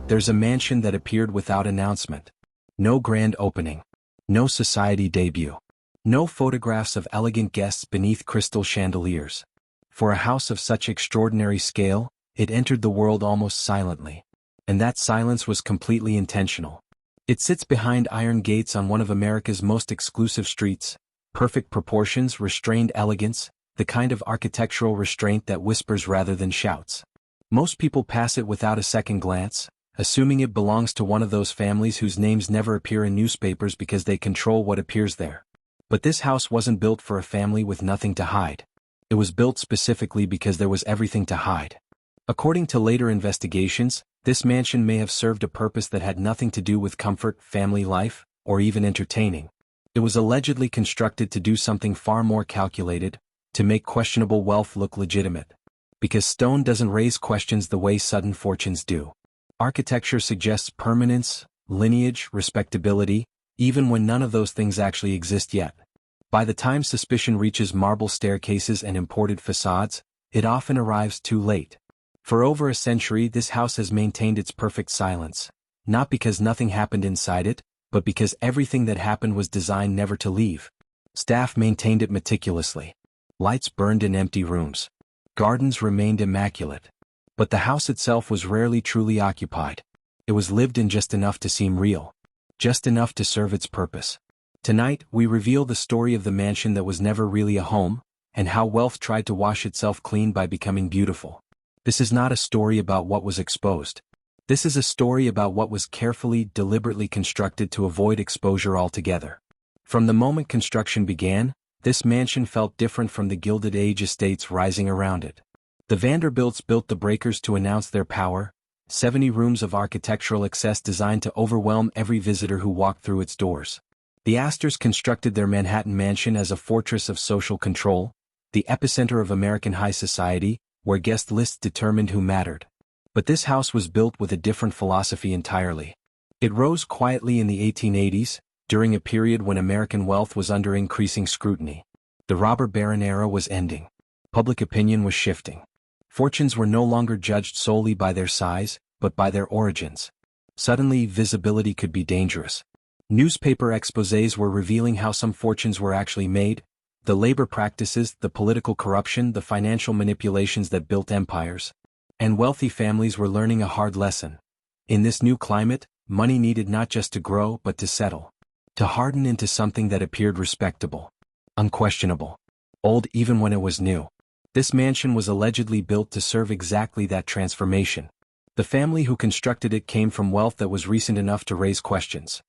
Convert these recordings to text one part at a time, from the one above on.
There's a mansion that appeared without announcement. No grand opening. No society debut. No photographs of elegant guests beneath crystal chandeliers. For a house of such extraordinary scale, it entered the world almost silently. And that silence was completely intentional. It sits behind iron gates on one of America's most exclusive streets. Perfect proportions, restrained elegance, the kind of architectural restraint that whispers rather than shouts. Most people pass it without a second glance, assuming it belongs to one of those families whose names never appear in newspapers because they control what appears there. But this house wasn't built for a family with nothing to hide. It was built specifically because there was everything to hide. According to later investigations, this mansion may have served a purpose that had nothing to do with comfort, family life, or even entertaining. It was allegedly constructed to do something far more calculated, to make questionable wealth look legitimate. Because stone doesn't raise questions the way sudden fortunes do. Architecture suggests permanence, lineage, respectability, even when none of those things actually exist yet. By the time suspicion reaches marble staircases and imported facades, it often arrives too late. For over a century, this house has maintained its perfect silence, not because nothing happened inside it, but because everything that happened was designed never to leave. Staff maintained it meticulously. Lights burned in empty rooms. Gardens remained immaculate. But the house itself was rarely truly occupied. It was lived in just enough to seem real. Just enough to serve its purpose. Tonight, we reveal the story of the mansion that was never really a home, and how wealth tried to wash itself clean by becoming beautiful. This is not a story about what was exposed. This is a story about what was carefully, deliberately constructed to avoid exposure altogether. From the moment construction began, this mansion felt different from the Gilded Age estates rising around it. The Vanderbilts built the breakers to announce their power, 70 rooms of architectural excess designed to overwhelm every visitor who walked through its doors. The Astors constructed their Manhattan mansion as a fortress of social control, the epicenter of American high society, where guest lists determined who mattered. But this house was built with a different philosophy entirely. It rose quietly in the 1880s, during a period when American wealth was under increasing scrutiny. The robber baron era was ending. Public opinion was shifting. Fortunes were no longer judged solely by their size, but by their origins. Suddenly, visibility could be dangerous. Newspaper exposés were revealing how some fortunes were actually made, the labor practices, the political corruption, the financial manipulations that built empires. And wealthy families were learning a hard lesson. In this new climate, money needed not just to grow but to settle. To harden into something that appeared respectable. Unquestionable. Old even when it was new. This mansion was allegedly built to serve exactly that transformation. The family who constructed it came from wealth that was recent enough to raise questions.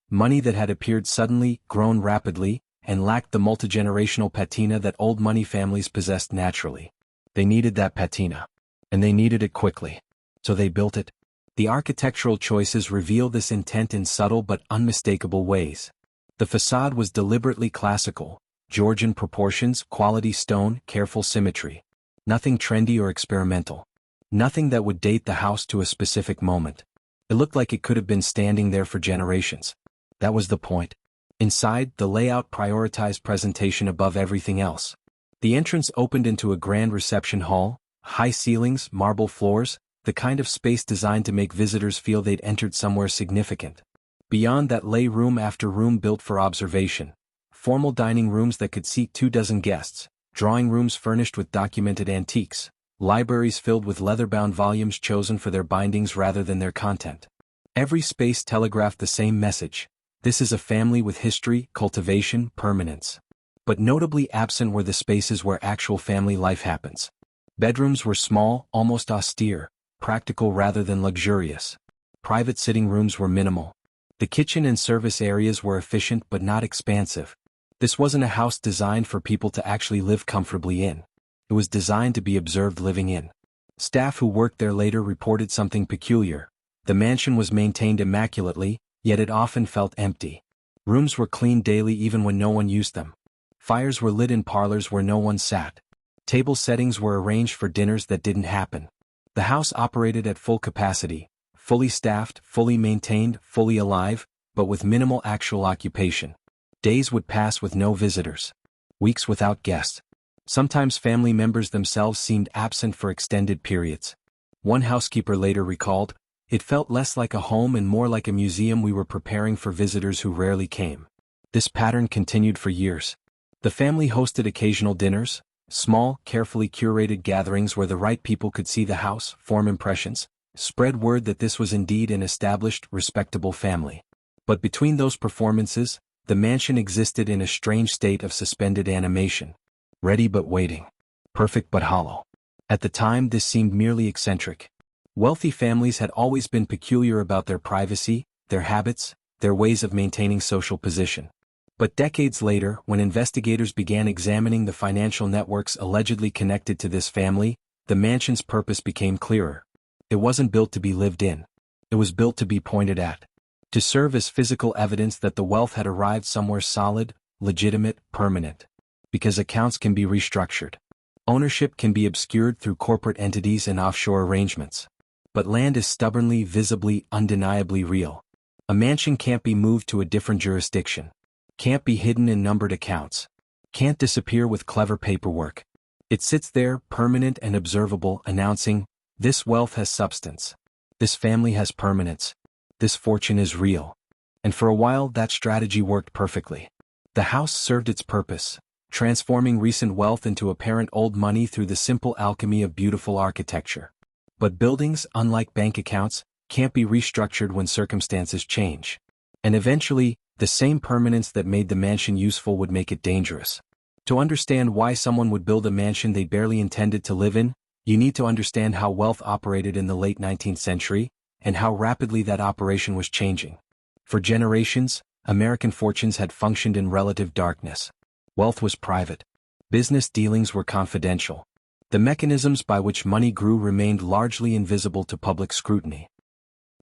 Money that had appeared suddenly, grown rapidly, and lacked the multigenerational patina that old money families possessed naturally. They needed that patina. And they needed it quickly. So they built it. The architectural choices reveal this intent in subtle but unmistakable ways. The facade was deliberately classical, Georgian proportions, quality stone, careful symmetry. Nothing trendy or experimental. Nothing that would date the house to a specific moment. It looked like it could have been standing there for generations. That was the point. Inside, the layout prioritized presentation above everything else. The entrance opened into a grand reception hall, high ceilings, marble floors, the kind of space designed to make visitors feel they'd entered somewhere significant. Beyond that lay room after room built for observation. Formal dining rooms that could seat 24 guests, drawing rooms furnished with documented antiques, libraries filled with leather-bound volumes chosen for their bindings rather than their content. Every space telegraphed the same message. This is a family with history, cultivation, permanence. But notably absent were the spaces where actual family life happens. Bedrooms were small, almost austere, practical rather than luxurious. Private sitting rooms were minimal. The kitchen and service areas were efficient but not expansive. This wasn't a house designed for people to actually live comfortably in. It was designed to be observed living in. Staff who worked there later reported something peculiar. The mansion was maintained immaculately, yet it often felt empty. Rooms were cleaned daily even when no one used them. Fires were lit in parlors where no one sat. Table settings were arranged for dinners that didn't happen. The house operated at full capacity, fully staffed, fully maintained, fully alive, but with minimal actual occupation. Days would pass with no visitors. Weeks without guests. Sometimes family members themselves seemed absent for extended periods. One housekeeper later recalled, It felt less like a home and more like a museum we were preparing for visitors who rarely came. This pattern continued for years. The family hosted occasional dinners, small, carefully curated gatherings where the right people could see the house, form impressions, spread word that this was indeed an established, respectable family. But between those performances, the mansion existed in a strange state of suspended animation. Ready but waiting. Perfect but hollow. At the time this seemed merely eccentric. Wealthy families had always been peculiar about their privacy, their habits, their ways of maintaining social position. But decades later, when investigators began examining the financial networks allegedly connected to this family, the mansion's purpose became clearer. It wasn't built to be lived in. It was built to be pointed at. To serve as physical evidence that the wealth had arrived somewhere solid, legitimate, permanent. Because accounts can be restructured. Ownership can be obscured through corporate entities and offshore arrangements. But land is stubbornly, visibly, undeniably real. A mansion can't be moved to a different jurisdiction. Can't be hidden in numbered accounts. Can't disappear with clever paperwork. It sits there, permanent and observable, announcing, this wealth has substance. This family has permanence. This fortune is real. And for a while that strategy worked perfectly. The house served its purpose, transforming recent wealth into apparent old money through the simple alchemy of beautiful architecture. But buildings, unlike bank accounts, can't be restructured when circumstances change. And eventually, the same permanence that made the mansion useful would make it dangerous. To understand why someone would build a mansion they barely intended to live in, you need to understand how wealth operated in the late 19th century, and how rapidly that operation was changing. For generations, American fortunes had functioned in relative darkness. Wealth was private. Business dealings were confidential. The mechanisms by which money grew remained largely invisible to public scrutiny.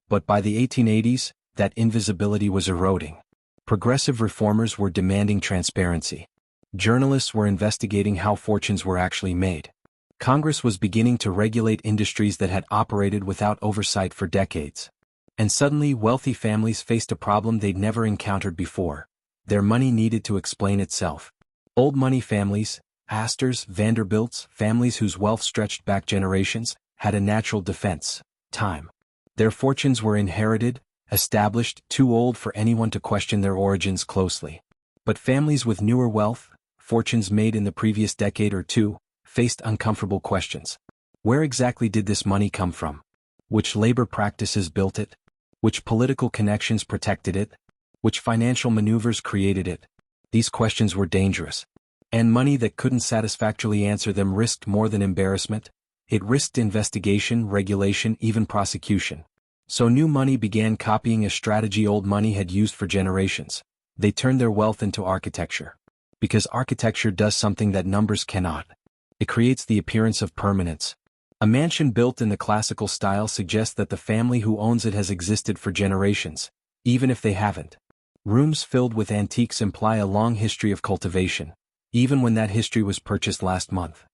But by the 1880s, that invisibility was eroding. Progressive reformers were demanding transparency. Journalists were investigating how fortunes were actually made. Congress was beginning to regulate industries that had operated without oversight for decades. And suddenly wealthy families faced a problem they'd never encountered before. Their money needed to explain itself. Old money families, Astors, Vanderbilts, families whose wealth stretched back generations, had a natural defense: time. Their fortunes were inherited, established, too old for anyone to question their origins closely. But families with newer wealth, fortunes made in the previous decade or two, faced uncomfortable questions. Where exactly did this money come from? Which labor practices built it? Which political connections protected it? Which financial maneuvers created it? These questions were dangerous. And money that couldn't satisfactorily answer them risked more than embarrassment. It risked investigation, regulation, even prosecution. So new money began copying a strategy old money had used for generations. They turned their wealth into architecture. Because architecture does something that numbers cannot. It creates the appearance of permanence. A mansion built in the classical style suggests that the family who owns it has existed for generations, even if they haven't. Rooms filled with antiques imply a long history of cultivation, even when that history was purchased last month.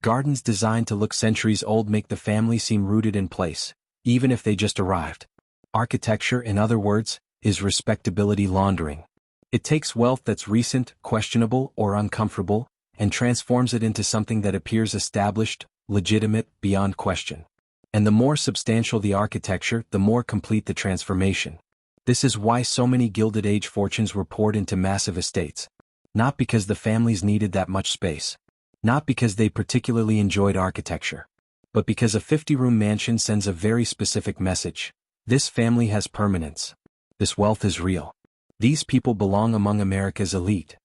Gardens designed to look centuries old make the family seem rooted in place, even if they just arrived. Architecture, in other words, is respectability laundering. It takes wealth that's recent, questionable, or uncomfortable, and transforms it into something that appears established, legitimate, beyond question. And the more substantial the architecture, the more complete the transformation. This is why so many Gilded Age fortunes were poured into massive estates. Not because the families needed that much space. Not because they particularly enjoyed architecture. But because a 50-room mansion sends a very specific message. This family has permanence. This wealth is real. These people belong among America's elite.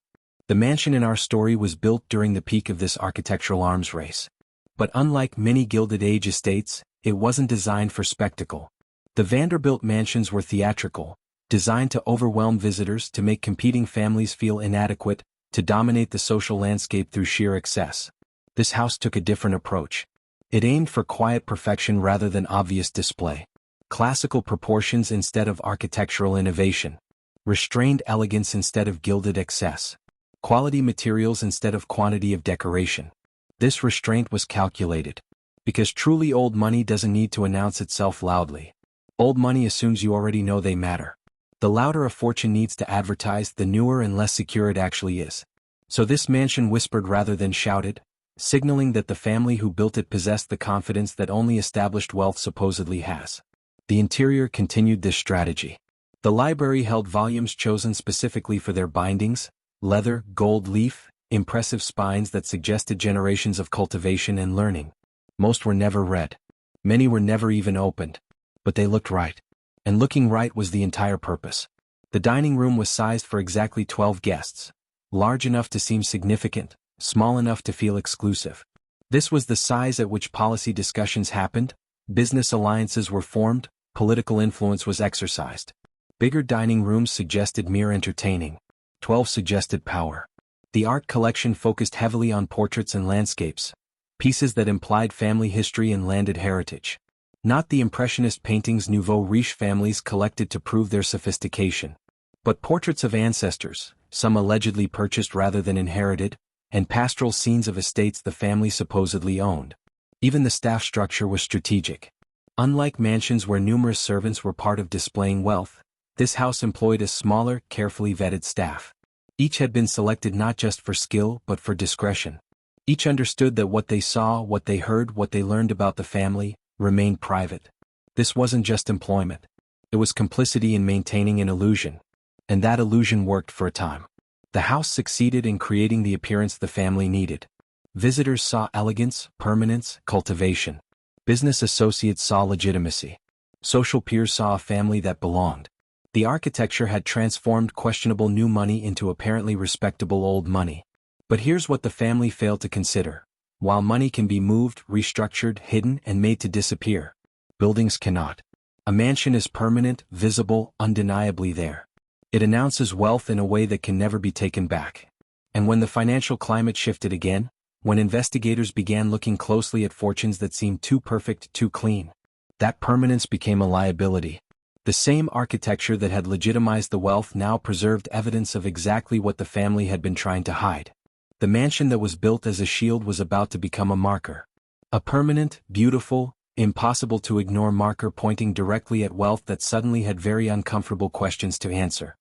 The mansion in our story was built during the peak of this architectural arms race. But unlike many Gilded Age estates, it wasn't designed for spectacle. The Vanderbilt mansions were theatrical, designed to overwhelm visitors, to make competing families feel inadequate, to dominate the social landscape through sheer excess. This house took a different approach. It aimed for quiet perfection rather than obvious display. Classical proportions instead of architectural innovation. Restrained elegance instead of gilded excess. Quality materials instead of quantity of decoration. This restraint was calculated. Because truly old money doesn't need to announce itself loudly. Old money assumes you already know they matter. The louder a fortune needs to advertise, the newer and less secure it actually is. So this mansion whispered rather than shouted, signaling that the family who built it possessed the confidence that only established wealth supposedly has. The interior continued this strategy. The library held volumes chosen specifically for their bindings, leather, gold leaf, impressive spines that suggested generations of cultivation and learning. Most were never read. Many were never even opened. But they looked right. And looking right was the entire purpose. The dining room was sized for exactly 12 guests. Large enough to seem significant, small enough to feel exclusive. This was the size at which policy discussions happened, business alliances were formed, political influence was exercised. Bigger dining rooms suggested mere entertaining. 12 suggested power. The art collection focused heavily on portraits and landscapes, pieces that implied family history and landed heritage. Not the impressionist paintings Nouveau Riche families collected to prove their sophistication, but portraits of ancestors, some allegedly purchased rather than inherited, and pastoral scenes of estates the family supposedly owned. Even the staff structure was strategic. Unlike mansions where numerous servants were part of displaying wealth, this house employed a smaller, carefully vetted staff. Each had been selected not just for skill but for discretion. Each understood that what they saw, what they heard, what they learned about the family, remained private. This wasn't just employment. It was complicity in maintaining an illusion. And that illusion worked for a time. The house succeeded in creating the appearance the family needed. Visitors saw elegance, permanence, cultivation. Business associates saw legitimacy. Social peers saw a family that belonged. The architecture had transformed questionable new money into apparently respectable old money. But here's what the family failed to consider. While money can be moved, restructured, hidden, and made to disappear, buildings cannot. A mansion is permanent, visible, undeniably there. It announces wealth in a way that can never be taken back. And when the financial climate shifted again, when investigators began looking closely at fortunes that seemed too perfect, too clean, that permanence became a liability. The same architecture that had legitimized the wealth now preserved evidence of exactly what the family had been trying to hide. The mansion that was built as a shield was about to become a marker. A permanent, beautiful, impossible to ignore marker pointing directly at wealth that suddenly had very uncomfortable questions to answer.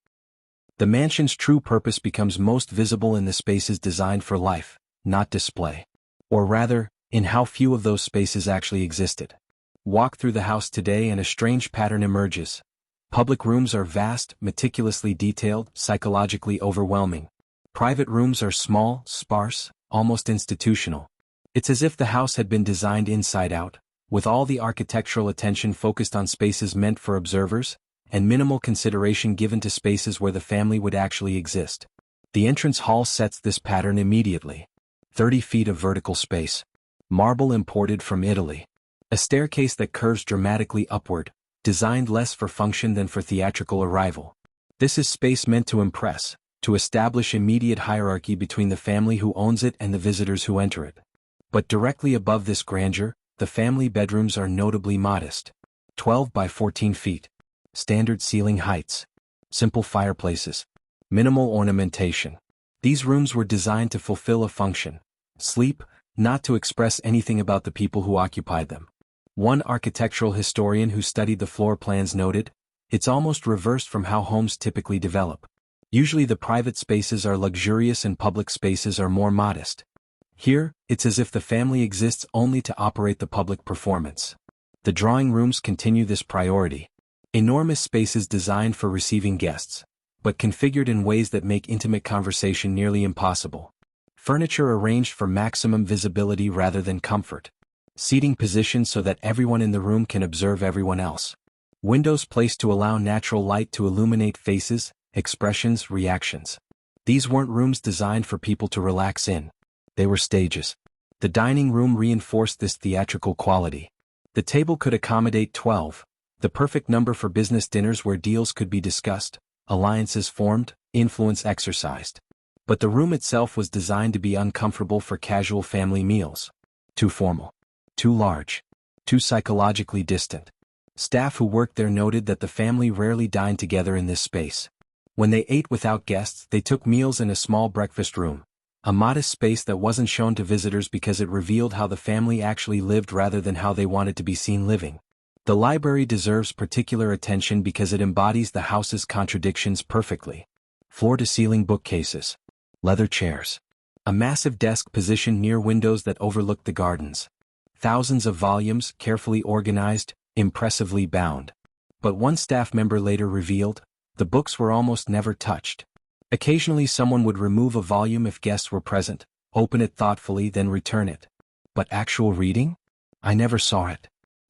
The mansion's true purpose becomes most visible in the spaces designed for life, not display. Or rather, in how few of those spaces actually existed. Walk through the house today and a strange pattern emerges. Public rooms are vast, meticulously detailed, psychologically overwhelming. Private rooms are small, sparse, almost institutional. It's as if the house had been designed inside out, with all the architectural attention focused on spaces meant for observers, and minimal consideration given to spaces where the family would actually exist. The entrance hall sets this pattern immediately. 30 feet of vertical space. Marble imported from Italy. A staircase that curves dramatically upward, designed less for function than for theatrical arrival. This is space meant to impress, to establish immediate hierarchy between the family who owns it and the visitors who enter it. But directly above this grandeur, the family bedrooms are notably modest. 12 by 14 feet. Standard ceiling heights. Simple fireplaces. Minimal ornamentation. These rooms were designed to fulfill a function. Sleep, not to express anything about the people who occupied them. One architectural historian who studied the floor plans noted, it's almost reversed from how homes typically develop. Usually the private spaces are luxurious and public spaces are more modest. Here, it's as if the family exists only to operate the public performance. The drawing rooms continue this priority. Enormous spaces designed for receiving guests, but configured in ways that make intimate conversation nearly impossible. Furniture arranged for maximum visibility rather than comfort. Seating positioned so that everyone in the room can observe everyone else. Windows placed to allow natural light to illuminate faces, expressions, reactions. These weren't rooms designed for people to relax in. They were stages. The dining room reinforced this theatrical quality. The table could accommodate 12, the perfect number for business dinners where deals could be discussed, alliances formed, influence exercised. But the room itself was designed to be uncomfortable for casual family meals. Too formal. Too large. Too psychologically distant. Staff who worked there noted that the family rarely dined together in this space. When they ate without guests, they took meals in a small breakfast room, a modest space that wasn't shown to visitors because it revealed how the family actually lived rather than how they wanted to be seen living. The library deserves particular attention because it embodies the house's contradictions perfectly. Floor-to-ceiling bookcases. Leather chairs. A massive desk positioned near windows that overlooked the gardens. Thousands of volumes, carefully organized, impressively bound. But one staff member later revealed, the books were almost never touched. Occasionally someone would remove a volume if guests were present, open it thoughtfully, then return it. But actual reading? I never saw it.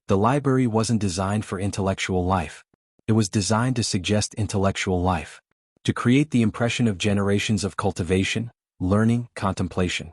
The library wasn't designed for intellectual life. It was designed to suggest intellectual life. To create the impression of generations of cultivation, learning, contemplation.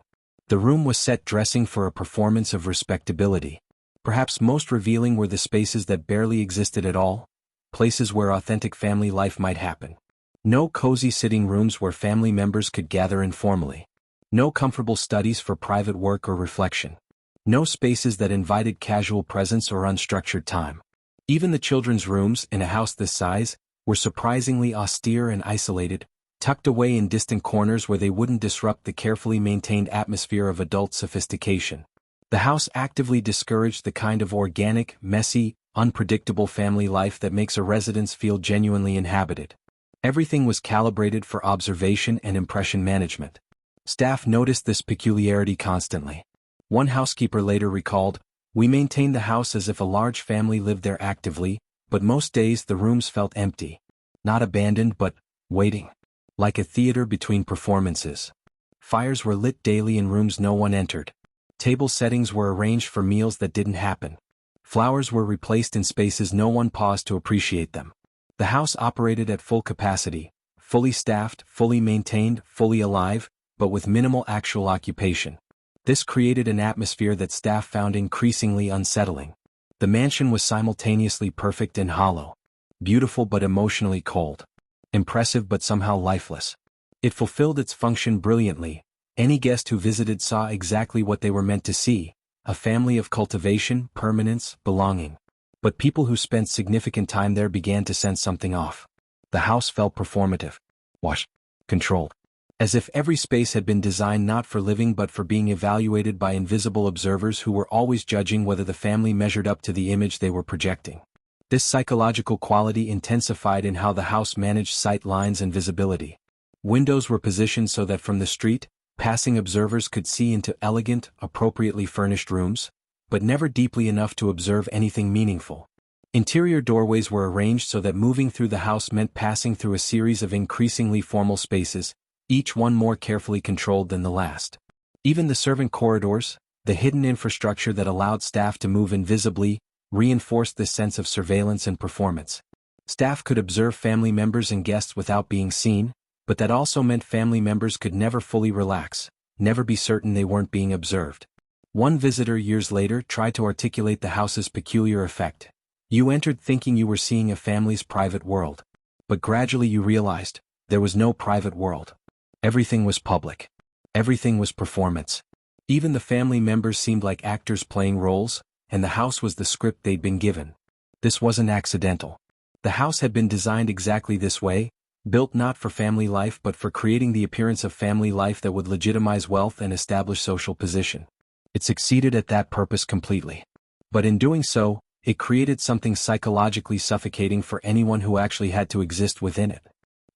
The room was set dressing for a performance of respectability. Perhaps most revealing were the spaces that barely existed at all, places where authentic family life might happen. No cozy sitting rooms where family members could gather informally. No comfortable studies for private work or reflection. No spaces that invited casual presence or unstructured time. Even the children's rooms, in a house this size, were surprisingly austere and isolated, tucked away in distant corners where they wouldn't disrupt the carefully maintained atmosphere of adult sophistication. The house actively discouraged the kind of organic, messy, unpredictable family life that makes a residence feel genuinely inhabited. Everything was calibrated for observation and impression management. Staff noticed this peculiarity constantly. One housekeeper later recalled, "We maintained the house as if a large family lived there actively, but most days the rooms felt empty. Not abandoned but waiting. Like a theater between performances. Fires were lit daily in rooms no one entered. Table settings were arranged for meals that didn't happen. Flowers were replaced in spaces no one paused to appreciate them. The house operated at full capacity, fully staffed, fully maintained, fully alive, but with minimal actual occupation. This created an atmosphere that staff found increasingly unsettling. The mansion was simultaneously perfect and hollow. Beautiful but emotionally cold. Impressive but somehow lifeless. It fulfilled its function brilliantly. Any guest who visited saw exactly what they were meant to see, a family of cultivation, permanence, belonging. But people who spent significant time there began to sense something off. The house felt performative. Washed. Controlled. As if every space had been designed not for living but for being evaluated by invisible observers who were always judging whether the family measured up to the image they were projecting. This psychological quality intensified in how the house managed sight lines and visibility. Windows were positioned so that from the street, passing observers could see into elegant, appropriately furnished rooms, but never deeply enough to observe anything meaningful. Interior doorways were arranged so that moving through the house meant passing through a series of increasingly formal spaces, each one more carefully controlled than the last. Even the servant corridors, the hidden infrastructure that allowed staff to move invisibly, reinforced this sense of surveillance and performance. Staff could observe family members and guests without being seen, but that also meant family members could never fully relax, never be certain they weren't being observed. One visitor years later tried to articulate the house's peculiar effect. You entered thinking you were seeing a family's private world. But gradually you realized, there was no private world. Everything was public. Everything was performance. Even the family members seemed like actors playing roles, and the house was the script they'd been given. This wasn't accidental. The house had been designed exactly this way, built not for family life but for creating the appearance of family life that would legitimize wealth and establish social position. It succeeded at that purpose completely. But in doing so, it created something psychologically suffocating for anyone who actually had to exist within it.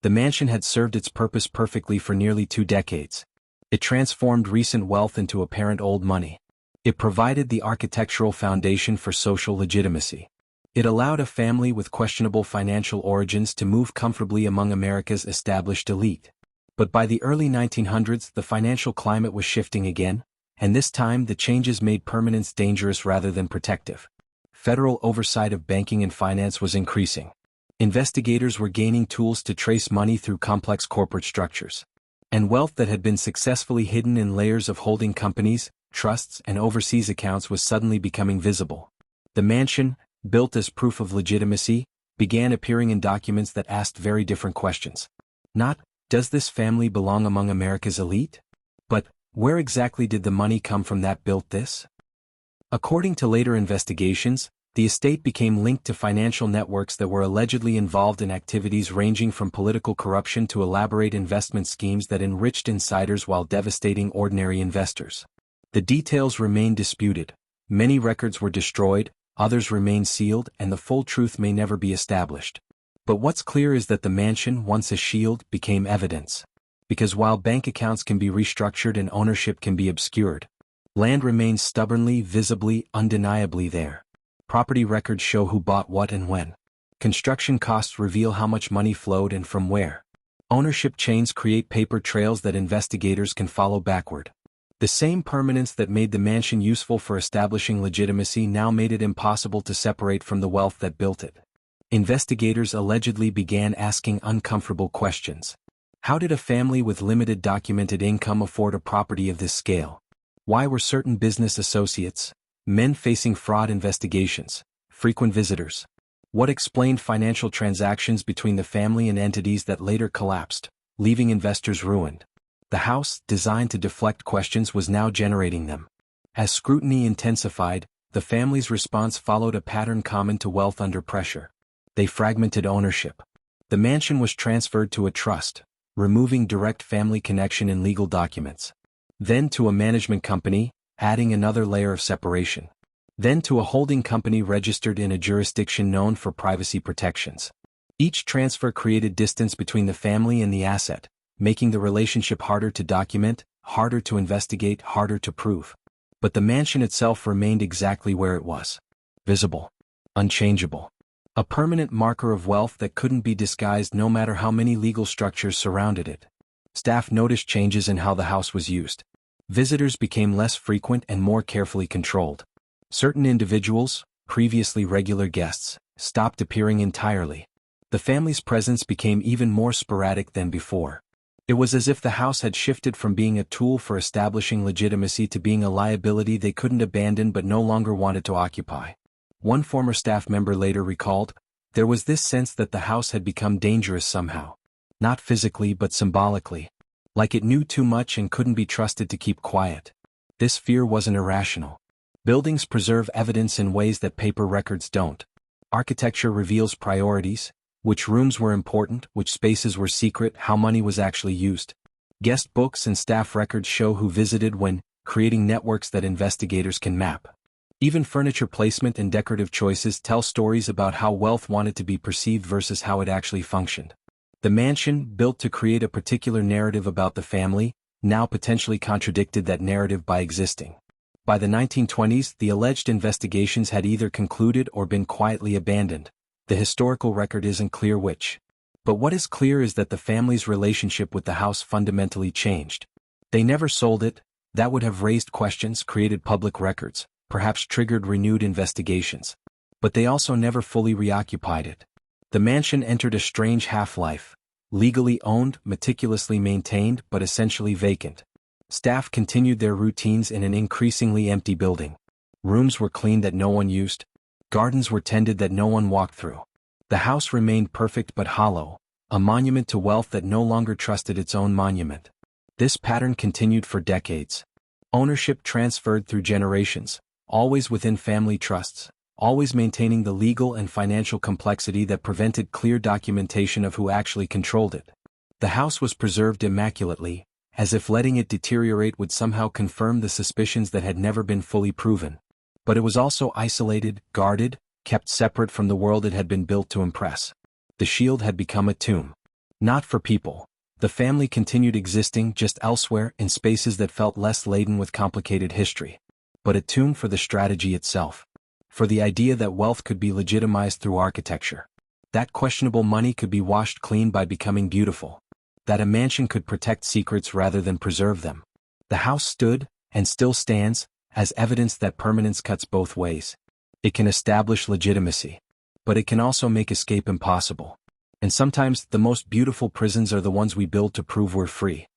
The mansion had served its purpose perfectly for nearly 2 decades. It transformed recent wealth into apparent old money. It provided the architectural foundation for social legitimacy. It allowed a family with questionable financial origins to move comfortably among America's established elite. But by the early 1900s, the financial climate was shifting again, and this time the changes made permanence dangerous rather than protective. Federal oversight of banking and finance was increasing. Investigators were gaining tools to trace money through complex corporate structures. And wealth that had been successfully hidden in layers of holding companies, trusts, and overseas accounts was suddenly becoming visible. The mansion, built as proof of legitimacy, began appearing in documents that asked very different questions. Not, does this family belong among America's elite? But, where exactly did the money come from that built this? According to later investigations, the estate became linked to financial networks that were allegedly involved in activities ranging from political corruption to elaborate investment schemes that enriched insiders while devastating ordinary investors. The details remain disputed. Many records were destroyed, others remain sealed, and the full truth may never be established. But what's clear is that the mansion, once a shield, became evidence. Because while bank accounts can be restructured and ownership can be obscured, land remains stubbornly, visibly, undeniably there. Property records show who bought what and when. Construction costs reveal how much money flowed and from where. Ownership chains create paper trails that investigators can follow backward. The same permanence that made the mansion useful for establishing legitimacy now made it impossible to separate from the wealth that built it. Investigators allegedly began asking uncomfortable questions. How did a family with limited documented income afford a property of this scale? Why were certain business associates, men facing fraud investigations, frequent visitors? What explained financial transactions between the family and entities that later collapsed, leaving investors ruined? The house, designed to deflect questions, was now generating them. As scrutiny intensified, the family's response followed a pattern common to wealth under pressure. They fragmented ownership. The mansion was transferred to a trust, removing direct family connection in legal documents. Then to a management company, adding another layer of separation. Then to a holding company registered in a jurisdiction known for privacy protections. Each transfer created distance between the family and the asset, making the relationship harder to document, harder to investigate, harder to prove. But the mansion itself remained exactly where it was. Visible. Unchangeable. A permanent marker of wealth that couldn't be disguised no matter how many legal structures surrounded it. Staff noticed changes in how the house was used. Visitors became less frequent and more carefully controlled. Certain individuals, previously regular guests, stopped appearing entirely. The family's presence became even more sporadic than before. It was as if the house had shifted from being a tool for establishing legitimacy to being a liability they couldn't abandon but no longer wanted to occupy. One former staff member later recalled, "There was this sense that the house had become dangerous somehow. Not physically but symbolically. Like it knew too much and couldn't be trusted to keep quiet." This fear wasn't irrational. Buildings preserve evidence in ways that paper records don't. Architecture reveals priorities, which rooms were important, which spaces were secret, how money was actually used. Guest books and staff records show who visited when, creating networks that investigators can map. Even furniture placement and decorative choices tell stories about how wealth wanted to be perceived versus how it actually functioned. The mansion, built to create a particular narrative about the family, now potentially contradicted that narrative by existing. By the 1920s, the alleged investigations had either concluded or been quietly abandoned. The historical record isn't clear which. But what is clear is that the family's relationship with the house fundamentally changed. They never sold it. That would have raised questions, created public records, perhaps triggered renewed investigations. But they also never fully reoccupied it. The mansion entered a strange half-life, legally owned, meticulously maintained, but essentially vacant. Staff continued their routines in an increasingly empty building. Rooms were cleaned that no one used. Gardens were tended that no one walked through. The house remained perfect but hollow, a monument to wealth that no longer trusted its own monument. This pattern continued for decades. Ownership transferred through generations, always within family trusts, always maintaining the legal and financial complexity that prevented clear documentation of who actually controlled it. The house was preserved immaculately, as if letting it deteriorate would somehow confirm the suspicions that had never been fully proven. But it was also isolated, guarded, kept separate from the world it had been built to impress. The shield had become a tomb. Not for people. The family continued existing just elsewhere in spaces that felt less laden with complicated history. But a tomb for the strategy itself. For the idea that wealth could be legitimized through architecture. That questionable money could be washed clean by becoming beautiful. That a mansion could protect secrets rather than preserve them. The house stood, and still stands, as evidence that permanence cuts both ways. It can establish legitimacy. But it can also make escape impossible. And sometimes, the most beautiful prisons are the ones we build to prove we're free.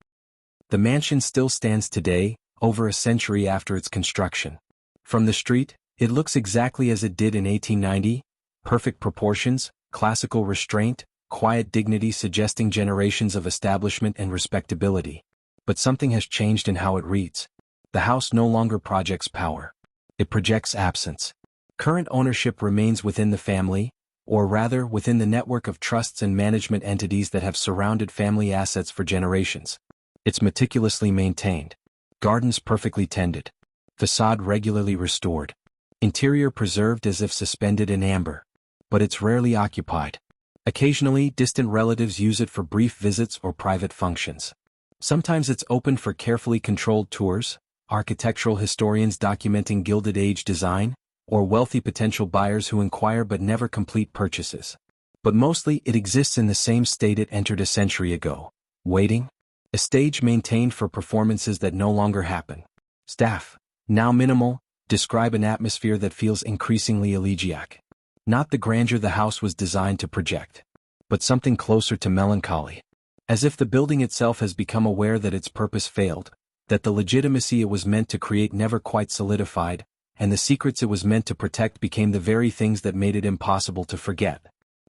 The mansion still stands today, over a century after its construction. From the street, it looks exactly as it did in 1890, perfect proportions, classical restraint, quiet dignity suggesting generations of establishment and respectability. But something has changed in how it reads. The house no longer projects power. It projects absence. Current ownership remains within the family, or rather within the network of trusts and management entities that have surrounded family assets for generations. It's meticulously maintained. Gardens perfectly tended. Facade regularly restored. Interior preserved as if suspended in amber. But it's rarely occupied. Occasionally, distant relatives use it for brief visits or private functions. Sometimes it's open for carefully controlled tours, architectural historians documenting Gilded Age design, or wealthy potential buyers who inquire but never complete purchases. But mostly it exists in the same state it entered a century ago. Waiting? A stage maintained for performances that no longer happen. Staff, now minimal, describe an atmosphere that feels increasingly elegiac. Not the grandeur the house was designed to project, but something closer to melancholy. As if the building itself has become aware that its purpose failed, that the legitimacy it was meant to create never quite solidified, and the secrets it was meant to protect became the very things that made it impossible to forget.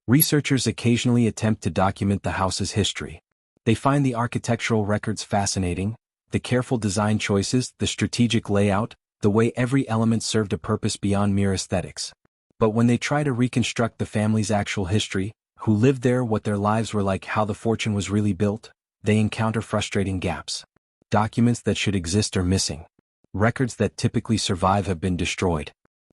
Researchers occasionally attempt to document the house's history. They find the architectural records fascinating, the careful design choices, the strategic layout, the way every element served a purpose beyond mere aesthetics. But when they try to reconstruct the family's actual history, who lived there, what their lives were like, how the fortune was really built, they encounter frustrating gaps. Documents that should exist are missing. Records that typically survive have been destroyed.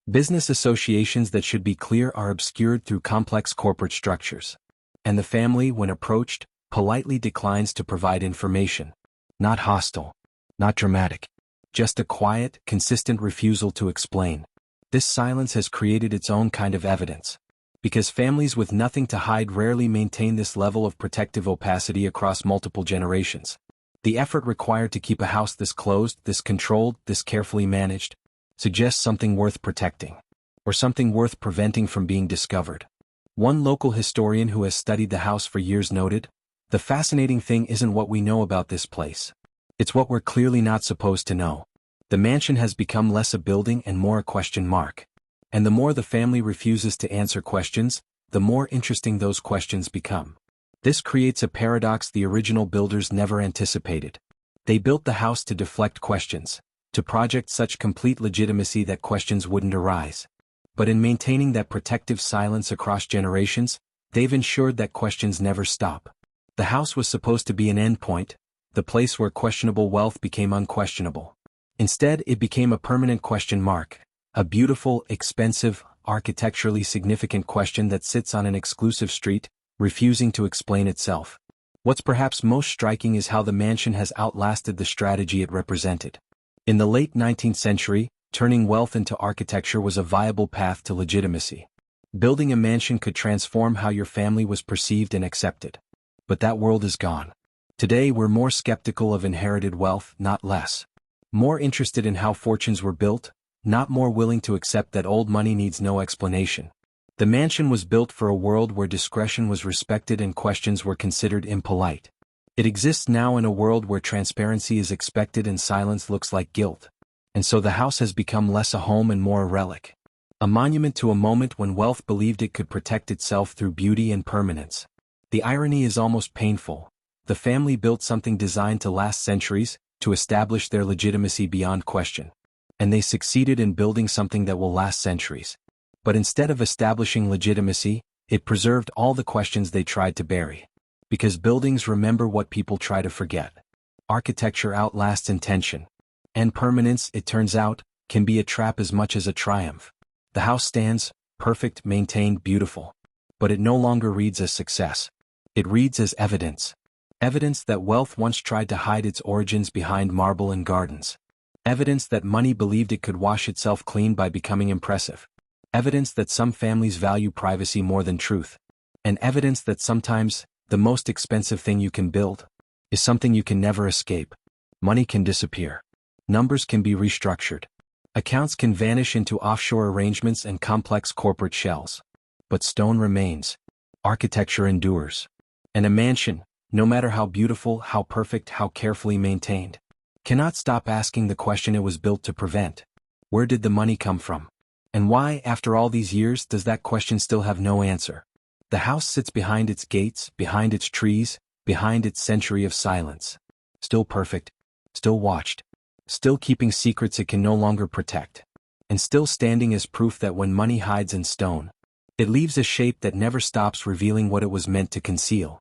Business associations that should be clear are obscured through complex corporate structures. And the family, when approached, politely declines to provide information. Not hostile, not dramatic. Just a quiet, consistent refusal to explain. This silence has created its own kind of evidence. Because families with nothing to hide rarely maintain this level of protective opacity across multiple generations. The effort required to keep a house this closed, this controlled, this carefully managed, suggests something worth protecting, or something worth preventing from being discovered. One local historian who has studied the house for years noted, "The fascinating thing isn't what we know about this place. It's what we're clearly not supposed to know." The mansion has become less a building and more a question mark. And the more the family refuses to answer questions, the more interesting those questions become. This creates a paradox the original builders never anticipated. They built the house to deflect questions, to project such complete legitimacy that questions wouldn't arise. But in maintaining that protective silence across generations, they've ensured that questions never stop. The house was supposed to be an endpoint, the place where questionable wealth became unquestionable. Instead, it became a permanent question mark, a beautiful, expensive, architecturally significant question that sits on an exclusive street, refusing to explain itself. What's perhaps most striking is how the mansion has outlasted the strategy it represented. In the late 19th century, turning wealth into architecture was a viable path to legitimacy. Building a mansion could transform how your family was perceived and accepted. But that world is gone. Today we're more skeptical of inherited wealth, not less. More interested in how fortunes were built, not more willing to accept that old money needs no explanation. The mansion was built for a world where discretion was respected and questions were considered impolite. It exists now in a world where transparency is expected and silence looks like guilt. And so the house has become less a home and more a relic. A monument to a moment when wealth believed it could protect itself through beauty and permanence. The irony is almost painful. The family built something designed to last centuries, to establish their legitimacy beyond question. And they succeeded in building something that will last centuries. But instead of establishing legitimacy, it preserved all the questions they tried to bury. Because buildings remember what people try to forget. Architecture outlasts intention. And permanence, it turns out, can be a trap as much as a triumph. The house stands, perfect, maintained, beautiful. But it no longer reads as success. It reads as evidence. Evidence that wealth once tried to hide its origins behind marble and gardens. Evidence that money believed it could wash itself clean by becoming impressive. Evidence that some families value privacy more than truth. And evidence that sometimes, the most expensive thing you can build is something you can never escape. Money can disappear. Numbers can be restructured. Accounts can vanish into offshore arrangements and complex corporate shells. But stone remains. Architecture endures. And a mansion, no matter how beautiful, how perfect, how carefully maintained, cannot stop asking the question it was built to prevent. Where did the money come from? And why, after all these years, does that question still have no answer? The house sits behind its gates, behind its trees, behind its century of silence. Still perfect, still watched, still keeping secrets it can no longer protect, and still standing as proof that when money hides in stone, it leaves a shape that never stops revealing what it was meant to conceal.